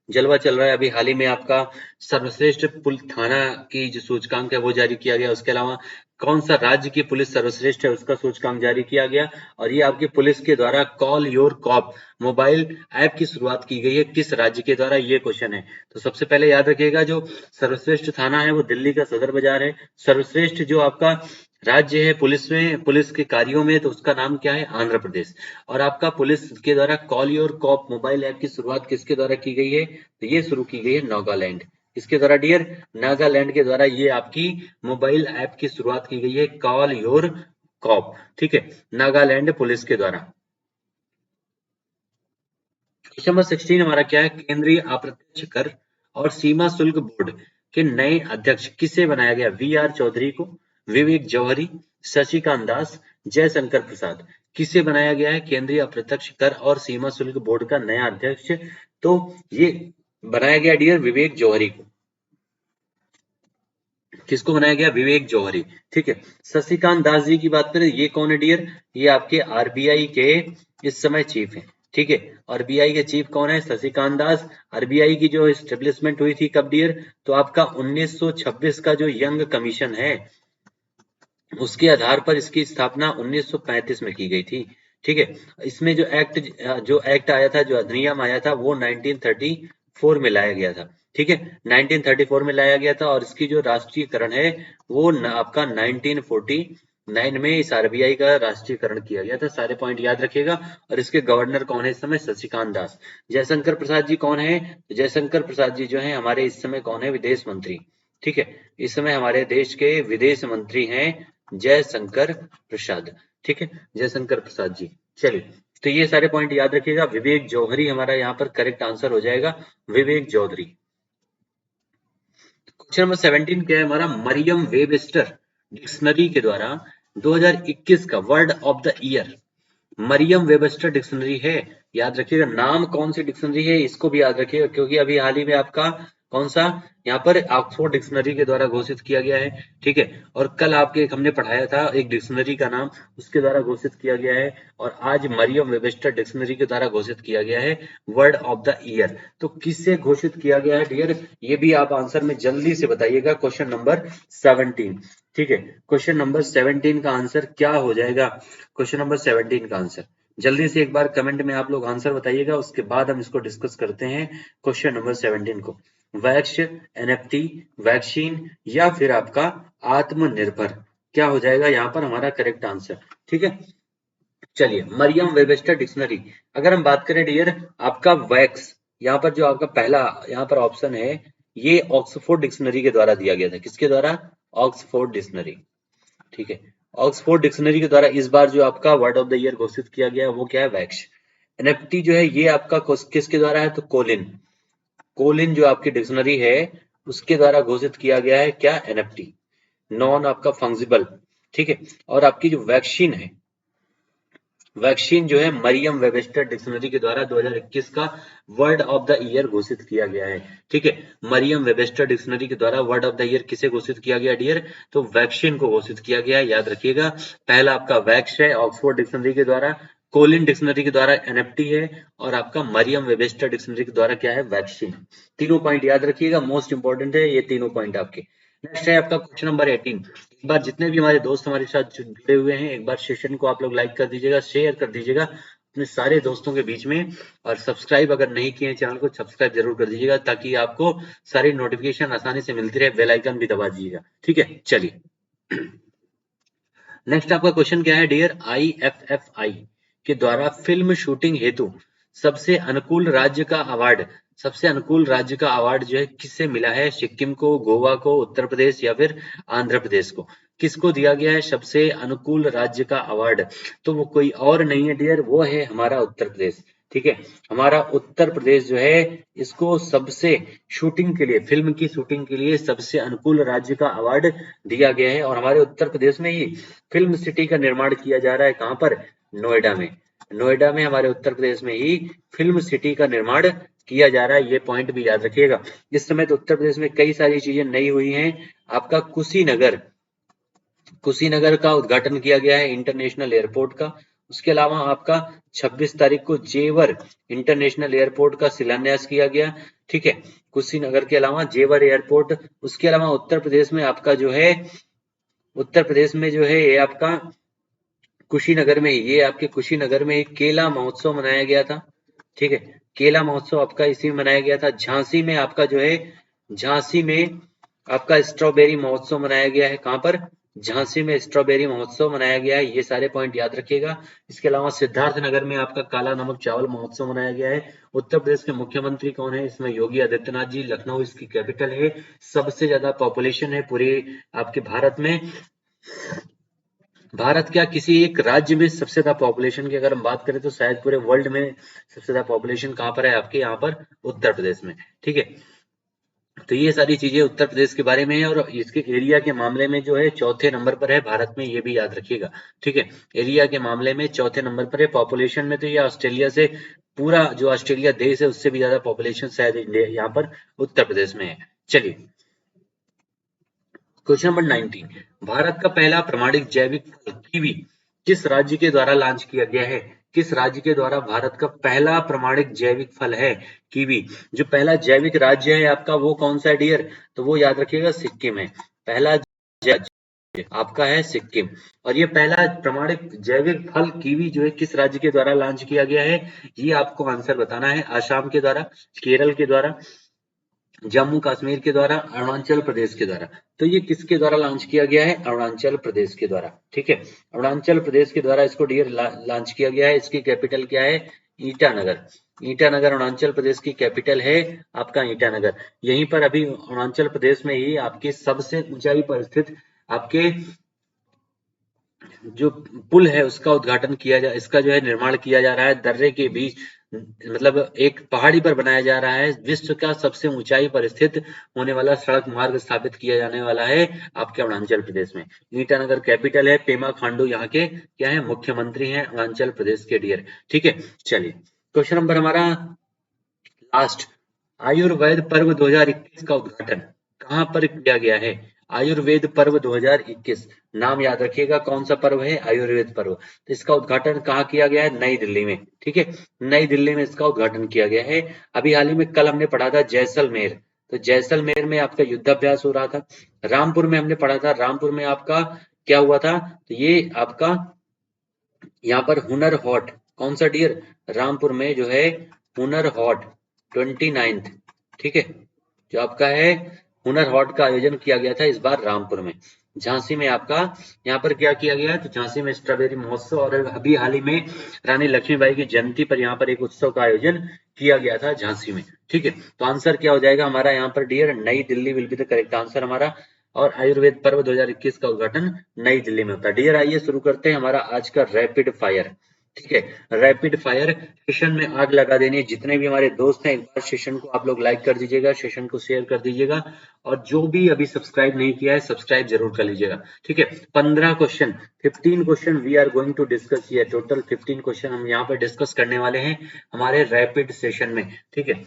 जलवा चल रहा है। अभी हाल ही में आपका सर्वश्रेष्ठ पुलिस थाना की जो सूचकांक है वो जारी किया गया। उसके अलावा कौन सा राज्य की पुलिस सर्वश्रेष्ठ है उसका सूचकांक जारी किया गया। और ये आपकी पुलिस के द्वारा call your cop mobile app की शुरुआत की गई है, किस राज्य के द्वारा? ये क्वेश्चन है। तो सबसे पहले याद रखिएगा, जो सर्वश्रेष्ठ थाना है वो दिल्ली का सदर बाजार है। सर्वश्रेष्ठ जो आपका राज्य है पुलिस में, पुलिस के कार्यों में, तो उसका नाम क्या है? आंध्र प्रदेश। और आपका पुलिस के द्वारा call your cop mobile app की शुरुआत किसके द्वारा की गई है? तो ये शुरू की गई है नागालैंड। इसके द्वारा डियर? नागालैंड के द्वारा ये आपकी मोबाइल ऐप की शुरुआत की गई है, कॉल योर कॉप। ठीक है, नागालैंड पुलिस के द्वारा। क्वेश्चन नंबर 16 हमारा क्या है? केंद्रीय अप्रत्यक्ष कर और सीमा शुल्क बोर्ड के नए अध्यक्ष किसे बनाया गया? वी आर चौधरी को, विवेक जौहरी, शशिकांत दास, जयशंकर प्रसाद। किसे बनाया गया है केंद्रीय अप्रत्यक्ष कर और सीमा शुल्क बोर्ड का नया अध्यक्ष? तो ये बनाया गया डियर विवेक जौहरी को। किसको बनाया गया? विवेक जौहरी। ठीक है, शशिकांत दास जी की बात करें, ये कौन है डियर? ये आपके आरबीआई के इस समय चीफ है। ठीक है। आरबीआई के चीफ कौन है? शशिकांत दास। आरबीआई की जो एस्टेब्लिशमेंट हुई थी कब डियर? तो आपका 1926 का जो यंग कमीशन है उसके आधार पर इसकी स्थापना 1935 में की गई थी। ठीक है। इसमें जो एक्ट आया था, जो अधिनियम आया था वो 1934 में लाया गया था। ठीक है, 1934 में लाया गया था और इसकी जो राष्ट्रीयकरण है वो आपका 1949 में इस आरबीआई का राष्ट्रीयकरण किया गया था। सारे पॉइंट याद रखिएगा। और इसके गवर्नर कौन है इस समय? शशिकांत दास। जयशंकर प्रसाद जी कौन है? जयशंकर प्रसाद जी जो है हमारे इस समय कौन है? विदेश मंत्री। ठीक है, इस समय हमारे देश के विदेश मंत्री हैं जयशंकर प्रसाद। ठीक है, जयशंकर प्रसाद जी। चलिए, तो ये सारे पॉइंट याद रखिएगा। विवेक जौहरी हमारा यहाँ पर करेक्ट आंसर हो जाएगा, विवेक चौधरी। क्वेश्चन नंबर 17 क्या है हमारा? मरियम वेबस्टर डिक्शनरी के द्वारा 2021 का word of the year Merriam Webster dictionary है। याद रखिएगा, नाम कौन सी डिक्शनरी है इसको भी याद रखिएगा, क्योंकि अभी हाल ही में आपका कौन सा यहाँ पर ऑक्सफोर्ड डिक्शनरी के द्वारा घोषित किया गया है। ठीक है, और कल आपके हमने पढ़ाया था एक डिक्शनरी का नाम, उसके द्वारा घोषित किया गया है। और आज मरियम वेबस्टर डिक्शनरी के द्वारा घोषित किया गया है वर्ड ऑफ द ईयर। तो किससे घोषित किया गया है डियर? ये भी आप आंसर में जल्दी से बताइएगा। Question number 17। ठीक है, क्वेश्चन नंबर 17 का आंसर क्या हो जाएगा? क्वेश्चन नंबर 17 का आंसर जल्दी से एक बार कमेंट में आप लोग आंसर बताइएगा, उसके बाद हम इसको डिस्कस करते हैं। क्वेश्चन नंबर 17 को वैक्स, एनएफटी, वैक्सीन या फिर आपका आत्मनिर्भर, क्या हो जाएगा यहाँ पर हमारा करेक्ट आंसर? ठीक है, चलिए मरियम वेबस्टर डिक्शनरी अगर हम बात करें डियर, आपका वैक्स यहाँ पर जो आपका पहला यहाँ पर ऑप्शन है ये ऑक्सफोर्ड डिक्शनरी के द्वारा दिया गया था। किसके द्वारा? Oxford dictionary. ठीक है, ऑक्सफोर्ड डिक्शनरी के द्वारा इस बार जो आपका वर्ड ऑफ द ईयर घोषित किया गया है वो क्या है? वैक्स। एनएफटी जो है ये आपका किसके द्वारा है? तो कोलिन। कोलिन जो आपकी डिक्शनरी है उसके द्वारा घोषित किया गया है क्या? एनएफटी, नॉन आपका फंजिबल। ठीक है, और आपकी जो वैक्सीन है, वैक्सीन जो है मरियम वेबस्टर डिक्शनरी के द्वारा 2021 का वर्ड ऑफ द ईयर घोषित किया गया है। ठीक है, मरियम वेबस्टर डिक्शनरी के द्वारा वर्ड ऑफ द ईयर किसे घोषित किया गया डियर? तो वैक्सीन को घोषित किया गया है। याद रखिएगा, पहला आपका वैक्स है ऑक्सफोर्ड डिक्शनरी के द्वारा, कोलिन डिक्शनरी के द्वारा एनएफटी है, और आपका मरियम वेबस्टर डिक्शनरी के द्वारा क्या है? वैक्सीन। तीनों पॉइंट याद रखिएगा, मोस्ट इंपॉर्टेंट है ये तीनों पॉइंट आपके। नेक्स्ट है आपका क्वेश्चन नंबर 18। एक बार जितने भी हमारे दोस्त हमारे साथ जुड़े हुए हैं एक बार सेशन को आप लोग लाइक कर दीजिएगा, शेयर कर दीजिएगा अपने सारे दोस्तों के बीच में, और सब्सक्राइब अगर नहीं किए चैनल को सब्सक्राइब जरूर कर दीजिएगा ताकि आपको सारी नोटिफिकेशन आसानी से मिलती रहे। बेल आइकन भी दबा दीजिएगा। ठीक है, चलिए नेक्स्ट आपका क्वेश्चन क्या है डियर? आईएफएफआई के द्वारा फिल्म शूटिंग हेतु सबसे अनुकूल राज्य का अवार्ड, सबसे अनुकूल राज्य का अवार्ड जो है किससे मिला है? सिक्किम को, गोवा को, उत्तर प्रदेश या फिर आंध्र प्रदेश को? किसको दिया गया है सबसे अनुकूल राज्य का अवार्ड? तो वो कोई और नहीं है डियर, वो है हमारा उत्तर प्रदेश। ठीक है, हमारा उत्तर प्रदेश जो है इसको सबसे शूटिंग के लिए, फिल्म की शूटिंग के लिए सबसे अनुकूल राज्य का अवार्ड दिया गया है। और हमारे उत्तर प्रदेश में ही फिल्म सिटी का निर्माण किया जा रहा है। कहां पर? नोएडा में। नोएडा में हमारे उत्तर प्रदेश में ही फिल्म सिटी का निर्माण किया जा रहा है। ये पॉइंट भी याद रखिएगा। इस समय तो उत्तर प्रदेश में कई सारी चीजें नई हुई हैं। आपका कुशीनगर, कुशीनगर का उद्घाटन किया गया है इंटरनेशनल एयरपोर्ट का। उसके अलावा आपका 26 तारीख को जेवर इंटरनेशनल एयरपोर्ट का शिलान्यास किया गया। ठीक है, कुशीनगर के अलावा जेवर एयरपोर्ट। उसके अलावा उत्तर प्रदेश में आपका जो है, उत्तर प्रदेश में जो है ये आपका कुशीनगर में, ये आपके कुशीनगर में एक केला महोत्सव मनाया गया था। ठीक है, केला महोत्सव आपका इसी में मनाया गया था। झांसी में आपका जो है, झांसी में आपका स्ट्रॉबेरी महोत्सव मनाया गया है। कहां पर? झांसी में स्ट्रॉबेरी महोत्सव मनाया गया है। ये सारे पॉइंट याद रखिएगा। इसके अलावा सिद्धार्थ नगर में आपका काला नमक चावल महोत्सव मनाया गया है। उत्तर प्रदेश के मुख्यमंत्री कौन है इसमें? योगी आदित्यनाथ जी। लखनऊ इसकी कैपिटल है। सबसे ज्यादा पॉपुलेशन है पूरे आपके भारत में। भारत क्या, किसी एक राज्य में सबसे ज्यादा पॉपुलेशन की अगर हम बात करें तो शायद पूरे वर्ल्ड में सबसे ज्यादा पॉपुलेशन कहां पर है? आपके यहाँ पर उत्तर प्रदेश में। ठीक है, तो ये सारी चीजें उत्तर प्रदेश के बारे में है। और इसके एरिया के मामले में जो है चौथे नंबर पर है भारत में, ये भी याद रखिएगा। ठीक है, एरिया के मामले में चौथे नंबर पर है। पॉपुलेशन में तो ये ऑस्ट्रेलिया से, पूरा जो ऑस्ट्रेलिया देश है उससे भी ज्यादा पॉपुलेशन शायद इंडिया यहाँ पर उत्तर प्रदेश में है। चलिए क्वेश्चन नंबर 19। भारत का पहला प्रमाणिक जैविक फल कीवी किस राज्य के द्वारा लॉन्च किया गया है? किस राज्य के द्वारा भारत का पहला प्रमाणित जैविक फल है कीवी। जो पहला जैविक राज्य है आपका वो कौन सा है डियर, तो वो याद रखिएगा सिक्किम है। पहला राज्य आपका है सिक्किम। और ये पहला प्रमाणित जैविक फल कीवी जो है किस राज्य के द्वारा लॉन्च किया गया है, ये आपको आंसर बताना है। असम के द्वारा, केरल के द्वारा, जम्मू कश्मीर के द्वारा, अरुणाचल प्रदेश के द्वारा। तो ये किसके द्वारा लॉन्च किया गया है, अरुणाचल प्रदेश के द्वारा। ठीक है, अरुणाचल प्रदेश के द्वारा इसको डियर लॉन्च किया गया है। इसकी कैपिटल क्या है, ईटानगर। ईटानगर अरुणाचल प्रदेश की कैपिटल है आपका ईटानगर। यहीं पर अभी अरुणाचल प्रदेश में ही आपकी सबसे ऊंचाई पर स्थित आपके जो पुल है उसका उद्घाटन किया जा, इसका जो है निर्माण किया जा रहा है दर्रे के बीच, मतलब एक पहाड़ी पर बनाया जा रहा है। विश्व का सबसे ऊंचाई पर स्थित होने वाला सड़क मार्ग स्थापित किया जाने वाला है आपके अरुणाचल प्रदेश में। ईटानगर कैपिटल है, पेमा खांडू यहाँ के क्या है, मुख्यमंत्री हैं अरुणाचल प्रदेश के डियर। ठीक है, चलिए क्वेश्चन नंबर हमारा लास्ट, आयुर्वेद पर्व 2021 का उद्घाटन कहां पर किया गया है। आयुर्वेद पर्व 2021, नाम याद रखिएगा कौन सा पर्व है, आयुर्वेद पर्व। तो इसका उद्घाटन कहाँ किया गया है, नई दिल्ली में। ठीक है, नई दिल्ली में इसका उद्घाटन किया गया है। अभी हाल ही में कल हमने पढ़ा था जैसलमेर, तो जैसलमेर में आपका युद्धाभ्यास हो रहा था। रामपुर में हमने पढ़ा था, रामपुर में आपका क्या हुआ था, तो ये आपका यहाँ पर हुनर हॉट, कौन सा डियर, रामपुर में जो है हुनर हॉट 29th, ठीक है, जो आपका है हुनर हॉट का आयोजन किया गया था इस बार रामपुर में। झांसी में आपका यहाँ पर क्या किया गया है, तो झांसी में स्ट्रॉबेरी महोत्सव, और अभी हाल ही में रानी लक्ष्मीबाई की जयंती पर यहाँ पर एक उत्सव का आयोजन किया गया था झांसी में। ठीक है, तो आंसर क्या हो जाएगा हमारा यहाँ पर डियर, नई Delhi will be the correct answer हमारा। और आयुर्वेद पर्व 2021 का उद्घाटन नई दिल्ली में होता है। डियर आइए शुरू करते हैं हमारा आज का रैपिड फायर। ठीक है, रैपिड फायर सेशन में आग लगा देनी है। जितने भी हमारे दोस्त हैं एक बार सेशन को आप लोग लाइक कर दीजिएगा, सेशन को शेयर कर दीजिएगा, और जो भी अभी सब्सक्राइब नहीं किया है सब्सक्राइब जरूर कर लीजिएगा। ठीक है, 15 question, 15 question we are going to discuss here. Total 15 question हम यहाँ पर डिस्कस करने वाले हैं हमारे रैपिड सेशन में। ठीक है,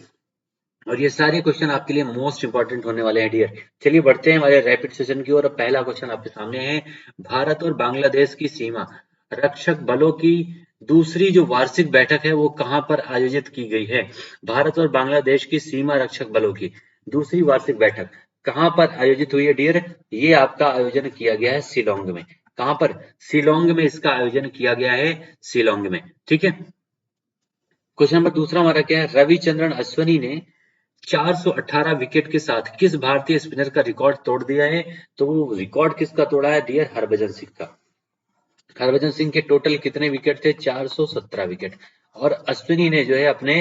और ये सारे क्वेश्चन आपके लिए मोस्ट इंपॉर्टेंट होने वाले हैं डियर। चलिए बढ़ते हैं हमारे रैपिड सेशन की ओर। पहला क्वेश्चन आपके सामने है, भारत और बांग्लादेश की सीमा रक्षक बलों की दूसरी जो वार्षिक बैठक है वो कहां पर आयोजित की गई है। भारत और बांग्लादेश की सीमा रक्षक बलों की दूसरी वार्षिक बैठक कहां पर आयोजित हुई है डियर, ये आपका आयोजन किया गया है शिलोंग में। कहां पर, शिलोंग में इसका आयोजन किया गया है, शिलोंग में। ठीक है, क्वेश्चन नंबर दूसरा हमारा क्या है, रविचंद्रन अश्विनी ने 418 विकेट के साथ किस भारतीय स्पिनर का रिकॉर्ड तोड़ दिया है। तो वो रिकॉर्ड किसका तोड़ा है डियर, हरभजन सिंह का। हरभजन सिंह के टोटल कितने विकेट थे, 417 विकेट। और अश्विनी ने जो है अपने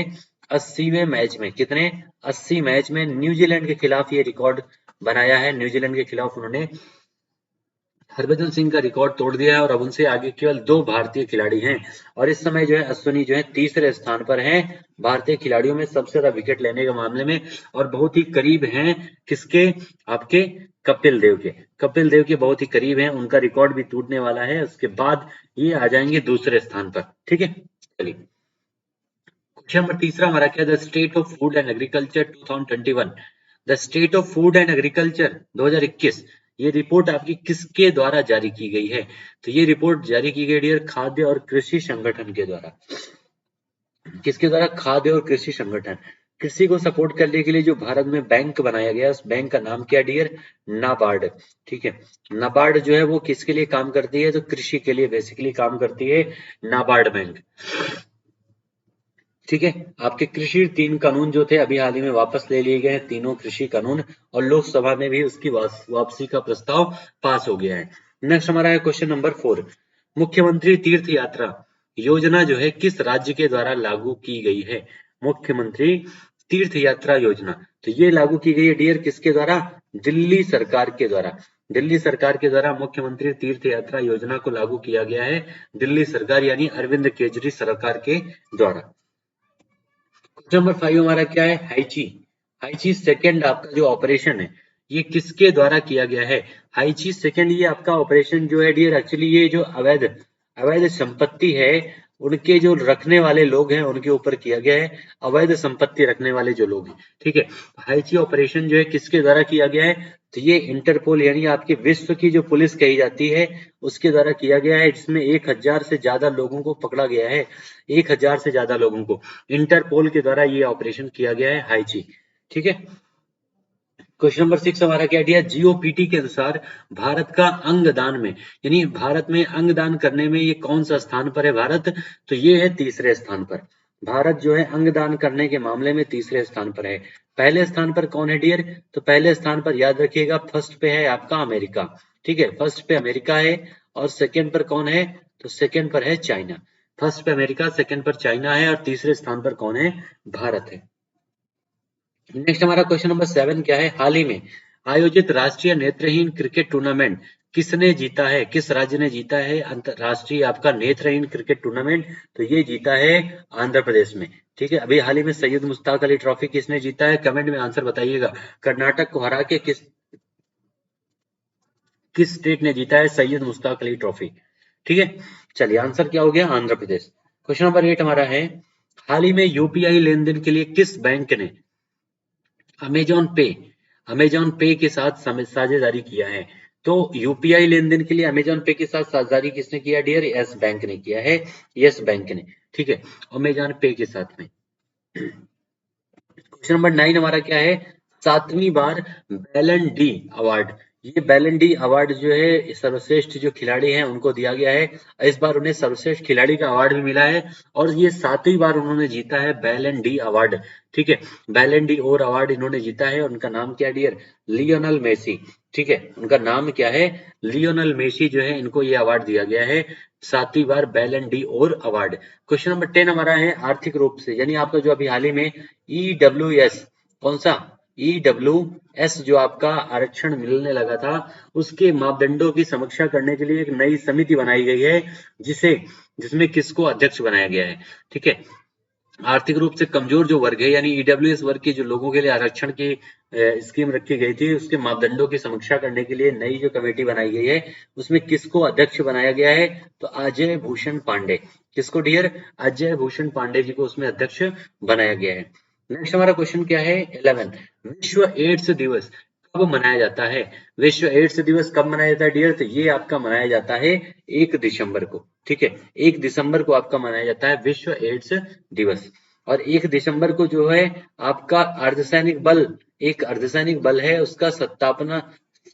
80वें मैच में, कितने 80 मैच में न्यूजीलैंड के खिलाफ ये रिकॉर्ड बनाया है। न्यूजीलैंड के खिलाफ उन्होंने हरभजन सिंह का रिकॉर्ड तोड़ दिया है, और अब उनसे आगे केवल 2 भारतीय खिलाड़ी हैं। और इस समय जो है अश्विनी जो है तीसरे स्थान पर हैं भारतीय खिलाड़ियों में सबसे ज्यादा विकेट लेने के मामले में, और बहुत ही करीब हैं किसके, आपके कपिल देव के। कपिल देव के बहुत ही करीब हैं, उनका रिकॉर्ड भी टूटने वाला है, उसके बाद ये आ जाएंगे दूसरे स्थान पर। ठीक है, चलिए क्वेश्चन नंबर तीसरा हमारा क्या, the state of food and agriculture 2021, the state of food and agriculture 2021, ये रिपोर्ट आपकी किसके द्वारा जारी की गई है। तो ये रिपोर्ट जारी की गई डियर खाद्य और कृषि संगठन के द्वारा। किसके द्वारा, खाद्य और कृषि संगठन। कृषि को सपोर्ट करने के लिए जो भारत में बैंक बनाया गया, उस बैंक का नाम क्या डियर, नाबार्ड। ठीक है, नाबार्ड जो है वो किसके लिए काम करती है, तो कृषि के लिए बेसिकली काम करती है नाबार्ड बैंक। ठीक है, आपके कृषि 3 कानून जो थे अभी हाल ही में वापस ले लिए गए हैं, तीनों कृषि कानून, और लोकसभा में भी उसकी वापसी का प्रस्ताव पास हो गया है। नेक्स्ट हमारा है क्वेश्चन नंबर 4, मुख्यमंत्री तीर्थ यात्रा योजना जो है किस राज्य के द्वारा लागू की गई है। मुख्यमंत्री तीर्थ यात्रा योजना, तो ये लागू की गई है डियर किसके द्वारा, दिल्ली सरकार के द्वारा। दिल्ली सरकार के द्वारा मुख्यमंत्री तीर्थ यात्रा योजना को लागू किया गया है, दिल्ली सरकार यानी अरविंद केजरी सरकार के द्वारा। नंबर 5 हमारा क्या है, हाइची। हाइची सेकंड आपका जो ऑपरेशन है ये किसके द्वारा किया गया है। हाइची सेकंड ये आपका ऑपरेशन जो है डियर, एक्चुअली ये जो अवैध संपत्ति है उनके जो रखने वाले लोग हैं उनके ऊपर किया गया है, अवैध संपत्ति रखने वाले जो लोग हैं, ठीक है। हाइची ऑपरेशन जो है किसके द्वारा किया गया है, तो ये इंटरपोल यानी आपके विश्व की जो पुलिस कही जाती है उसके द्वारा किया गया है, जिसमें 1000 से ज्यादा लोगों को पकड़ा गया है, 1000 से ज्यादा लोगों को इंटरपोल के द्वारा ये ऑपरेशन किया गया है हाइची, ठीक है। क्वेश्चन नंबर 6 हमारा क्या दिया, जीओपीटी के अनुसार भारत का अंगदान में, यानी भारत में अंगदान करने में ये कौन सा स्थान पर है भारत, तो ये है तीसरे स्थान पर। भारत जो है अंगदान करने के मामले में तीसरे स्थान पर है। पहले स्थान पर कौन है डियर, तो पहले स्थान पर याद रखिएगा फर्स्ट पे है आपका अमेरिका, ठीक है, फर्स्ट पे अमेरिका है। और सेकंड पर कौन है, तो सेकंड पर है चाइना। फर्स्ट पे अमेरिका, सेकंड पर चाइना है और तीसरे स्थान पर कौन है, भारत है। नेक्स्ट हमारा क्वेश्चन नंबर 7 क्या है, हाल ही में आयोजित राष्ट्रीय नेत्रहीन क्रिकेट टूर्नामेंट किसने जीता है, किस राज्य ने जीता है अंतरराष्ट्रीय आपका नेत्रहीन क्रिकेट टूर्नामेंट, तो ये जीता है आंध्र प्रदेश में, ठीक है। अभी हाल ही में सैयद मुश्ताक अली ट्रॉफी किसने जीता है, कमेंट में आंसर बताइएगा। कर्नाटक को हरा के किस किस स्टेट ने जीता है सैयद मुश्ताक अली ट्रॉफी, ठीक है। चलिए आंसर क्या हो गया, आंध्र प्रदेश। क्वेश्चन नंबर 8 हमारा है, हाल ही में यूपीआई लेन देन के लिए किस बैंक ने अमेजॉन पे अमेजॉन पे के साथ साझेदारी किया है, तो यूपीआई लेन देन के लिए अमेजॉन पे के साथ साझेदारी किसने किया डियर, यस बैंक ने किया है, यस बैंक ने, ठीक है, अमेजॉन पे के साथ में। क्वेश्चन नंबर 9 हमारा क्या है, 7वीं बार बैलन डी अवार्ड, ये बैलन डी अवार्ड जो है सर्वश्रेष्ठ जो खिलाड़ी हैं उनको दिया गया है। इस बार उन्हें सर्वश्रेष्ठ खिलाड़ी का अवार्ड भी मिला है और ये 7वीं बार उन्होंने जीता है बैलन डी अवार्ड, ठीक है। बैलन डी और अवार्ड इन्होंने जीता है और उनका नाम क्या डियर, लियोनल मेसी, ठीक है, उनका नाम क्या है, लियोनल मेसी जो है, इनको ये अवार्ड दिया गया है 7वीं बार बैलन डी और अवार्ड। क्वेश्चन नंबर 10 हमारा है, आर्थिक रूप से यानी आपका जो अभी हाल ही में ईडब्ल्यूएस, कौन सा, ईडब्ल्यूएस जो आपका आरक्षण मिलने लगा था उसके मापदंडों की समीक्षा करने के लिए एक नई समिति बनाई गई है, जिसे जिसमें किसको अध्यक्ष बनाया गया है, ठीक है। आर्थिक रूप से कमजोर जो वर्ग है यानी ईडब्ल्यूएस वर्ग के जो लोगों के लिए आरक्षण की स्कीम रखी गई थी उसके मापदंडों की समीक्षा करने के लिए नई जो कमेटी बनाई गई है उसमें किसको अध्यक्ष बनाया गया है, तो अजय भूषण पांडे, किसको डियर, अजय भूषण पांडे जी को उसमें अध्यक्ष बनाया गया है। नेक्स्ट हमारा क्वेश्चन क्या है 11, विश्व एड्स दिवस कब मनाया जाता है, विश्व एड्स दिवस कब मनाया जाता है डियर, तो ये आपका मनाया जाता है 1 दिसंबर को, ठीक है, 1 दिसंबर को आपका मनाया जाता है विश्व एड्स दिवस। और 1 दिसंबर को जो है आपका अर्धसैनिक बल, एक अर्धसैनिक बल है उसका स्थापना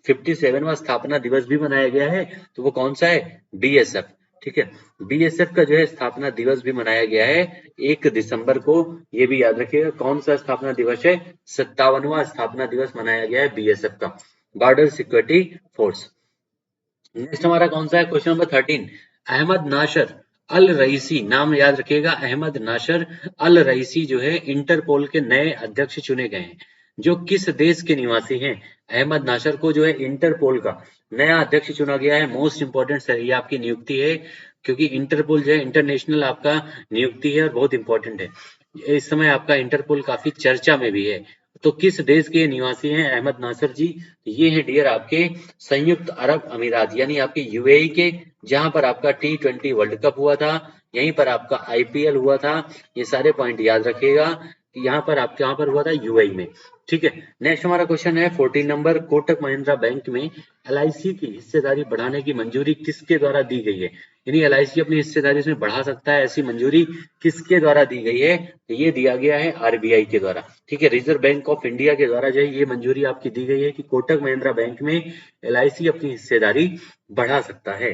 57वां स्थापना दिवस भी मनाया गया है, तो वो कौन सा है, बीएसएफ, ठीक है, बीएसएफ का जो है स्थापना दिवस भी मनाया गया है 1 दिसंबर को, ये भी याद रखिएगा कौन सा स्थापना दिवस है, 57वां स्थापना दिवस मनाया गया है बीएसएफ का, बॉर्डर सिक्योरिटी फोर्स। नेक्स्ट हमारा कौन सा है क्वेश्चन नंबर 13, अहमद नासर अल रईसी, नाम याद रखिएगा, अहमद नासर अल रईसी जो है इंटरपोल के नए अध्यक्ष चुने गए हैं, जो किस देश के निवासी हैं, अहमद नासर को जो है इंटरपोल का नया अध्यक्ष चुना गया है। मोस्ट इंपॉर्टेंट ये आपकी नियुक्ति है क्योंकि इंटरपोल जो है इंटरनेशनल आपका नियुक्ति है और बहुत इंपॉर्टेंट है, इस समय आपका इंटरपोल काफी चर्चा में भी है। तो किस देश के निवासी हैं अहमद नासर जी, ये है डियर आपके संयुक्त अरब अमीरात यानी आपके यूएई के, जहां पर आपका T20 वर्ल्ड कप हुआ था, यहीं पर आपका आईपीएल हुआ था, ये सारे पॉइंट याद रखिएगा कि यहाँ पर आपके यहाँ पर हुआ था यूएई में, ठीक है। नेक्स्ट हमारा क्वेश्चन है 14 नंबर, कोटक महिंद्रा बैंक में एलआईसी की हिस्सेदारी बढ़ाने की मंजूरी किसके द्वारा दी गई है, यानी एलआईसी अपनी हिस्सेदारी इसमें बढ़ा सकता है, ऐसी मंजूरी किसके द्वारा दी गई है, तो ये दिया गया है आरबीआई के द्वारा, ठीक है, रिजर्व बैंक ऑफ इंडिया के द्वारा जो है ये मंजूरी आपकी दी गई है कि कोटक महिंद्रा बैंक में एलआईसी अपनी हिस्सेदारी बढ़ा सकता है।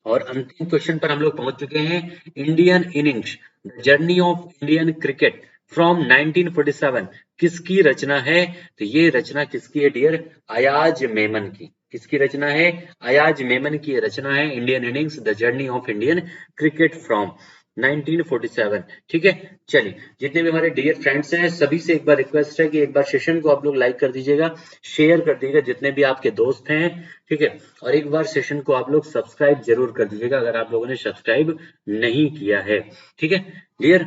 और अंतिम क्वेश्चन पर हम लोग पहुंच चुके हैं, Indian innings the journey of Indian cricket from 1947 किसकी रचना है, तो ये रचना किसकी है डियर, अयाज मेमन की, किसकी रचना है, अयाज मेमन की रचना है Indian innings the journey of Indian cricket from 1947, ठीक है। चलिए जितने भी हमारे डियर फ्रेंड्स हैं सभी से एक बार रिक्वेस्ट है कि एक बार सेशन को आप लोग लाइक कर दीजिएगा, शेयर कर दीजिएगा जितने भी आपके दोस्त हैं, ठीक है, और एक बार सेशन को आप लोग सब्सक्राइब जरूर कर दीजिएगा अगर आप लोगों ने सब्सक्राइब नहीं किया है, ठीक है डियर।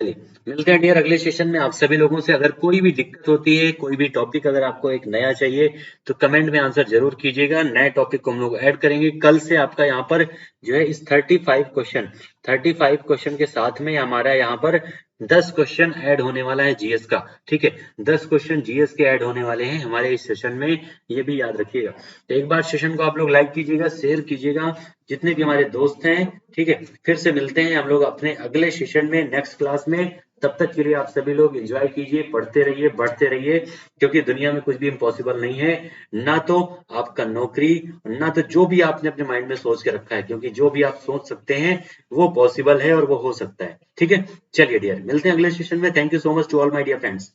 चलिए मिलते हैं डियर अगले सेशन में। आप सभी लोगों से अगर कोई भी दिक्कत होती है, कोई भी टॉपिक अगर आपको एक नया चाहिए तो कमेंट में आंसर जरूर कीजिएगा। नए टॉपिक को हम लोग ऐड करेंगे। कल से आपका यहाँ पर जो है इस 35 क्वेश्चन के साथ में हमारा यहाँ पर 10 क्वेश्चन ऐड होने वाला है जीएस का। ठीक है, 10 क्वेश्चन जीएस के ऐड होने वाले हैं हमारे इस सेशन में, ये भी याद रखिएगा। तो एक बार सेशन को आप लोग लाइक कीजिएगा, शेयर कीजिएगा, जितने भी हमारे दोस्त हैं। ठीक है, फिर से मिलते हैं हम लोग अपने अगले सेशन में, नेक्स्ट क्लास में। तब तक के लिए आप सभी लोग एंजॉय कीजिए, पढ़ते रहिए, बढ़ते रहिए, क्योंकि दुनिया में कुछ भी इम्पॉसिबल नहीं है। ना तो आपका नौकरी, ना तो जो भी आपने अपने माइंड में सोच के रखा है, क्योंकि जो भी आप सोच सकते हैं वो पॉसिबल है और वो हो सकता है। ठीक है, चलिए डियर, मिलते हैं अगले सेशन में। Thank you so much to all my dear friends.